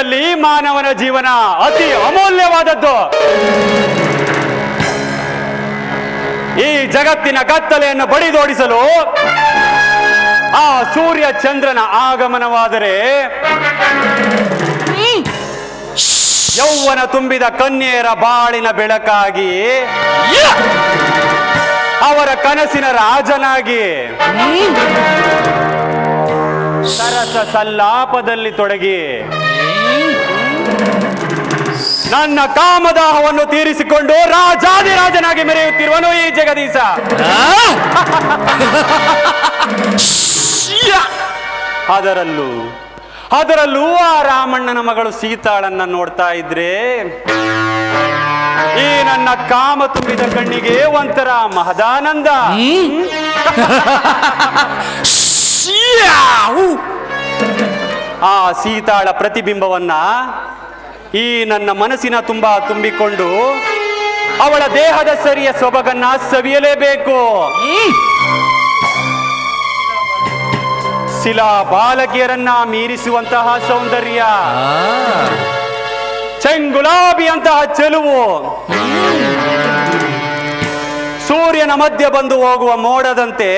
ಜಗದಲ್ಲಿ ಮಾನವನ ಜೀವನ ಅತಿ ಅಮೂಲ್ಯವಾದದ್ದು. ಈ ಜಗತ್ತಿನ ಕತ್ತಲೆಯನ್ನು ಬಡಿದೋಡಿಸಲು ಆ ಸೂರ್ಯ ಚಂದ್ರನ ಆಗಮನವಾದರೆ ಯೌವನ ತುಂಬಿದ ಕನ್ಯೆಯರ ಬಾಳಿನ ಬೆಳಕಾಗಿ, ಅವರ ಕನಸಿನ ರಾಜನಾಗಿ, ಸರಸ ಸಲ್ಲಾಪದಲ್ಲಿ ತೊಡಗಿ ನನ್ನ ಕಾಮದಾಹವನ್ನು ತೀರಿಸಿಕೊಂಡು ರಾಜಾದಿರಾಜನಾಗಿ ಮೆರೆಯುತ್ತಿರುವನು ಈ ಜಗದೀಶ. ಅದರಲ್ಲೂ ಆ ರಾಮಣ್ಣನ ಮಗಳು ಸೀತಾಳನ್ನ ನೋಡ್ತಾ ಇದ್ರೆ ಈ ನನ್ನ ಕಾಮ ತುಂಬಿದ ಕಣ್ಣಿಗೆ ಒಂಥರ ಮಹದಾನಂದ. ಆ ಸೀತಾಳ ಪ್ರತಿಬಿಂಬವನ್ನ ಈ ನನ್ನ ಮನಸ್ಸಿನ ತುಂಬಾ ತುಂಬಿಕೊಂಡು ಅವಳ ದೇಹದ ಸರಿಯ ಸೊಬಗನ್ನ ಸವಿಯಲೇಬೇಕು. ಶಿಲಾ ಬಾಲಕಿಯರನ್ನ ಮೀರಿಸುವಂತಹ ಸೌಂದರ್ಯ, ಚೆಂಗುಲಾಬಿಯಂತಹ ಚೆಲುವು, ಸೂರ್ಯನ ಮಧ್ಯೆ ಬಂದು ಹೋಗುವ ಮೋಡದಂತೆ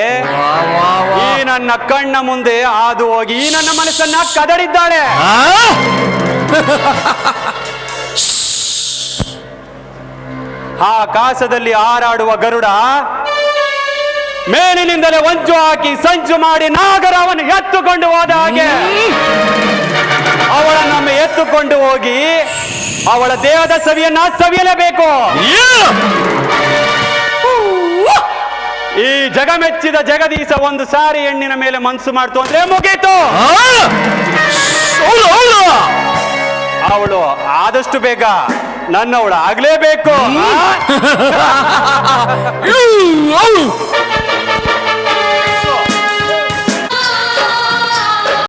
ಈ ನನ್ನ ಕಣ್ಣ ಮುಂದೆ ಹಾದು ಹೋಗಿ ಈ ನನ್ನ ಮನಸ್ಸನ್ನ ಕದಡಿದ್ದಾಳೆ. ಆಕಾಶದಲ್ಲಿ ಹಾರಾಡುವ ಗರುಡ ಮೇಲಿನಿಂದಲೇ ಹೊಂಚು ಹಾಕಿ ಸಂಚು ಮಾಡಿ ನಾಗರವನ್ನು ಎತ್ತುಕೊಂಡು ಹೋದ ಹಾಗೆ ಅವಳನ್ನೊಮ್ಮೆ ಎತ್ತುಕೊಂಡು ಹೋಗಿ ಅವಳ ದೇಹದ ಸವಿಯನ್ನ ಸವಿಯಲೇಬೇಕು. ಈ ಜಗಮೆಚ್ಚಿದ ಜಗದೀಶ ಒಂದು ಸಾರಿ ಹೆಣ್ಣಿನ ಮೇಲೆ ಮನಸ್ಸು ಮಾಡ್ತು ಅಂದ್ರೆ ಮುಗೀತು. ಅವಳು ಆದಷ್ಟು ಬೇಗ ನನ್ನವಳು ಆಗ್ಲೇಬೇಕು.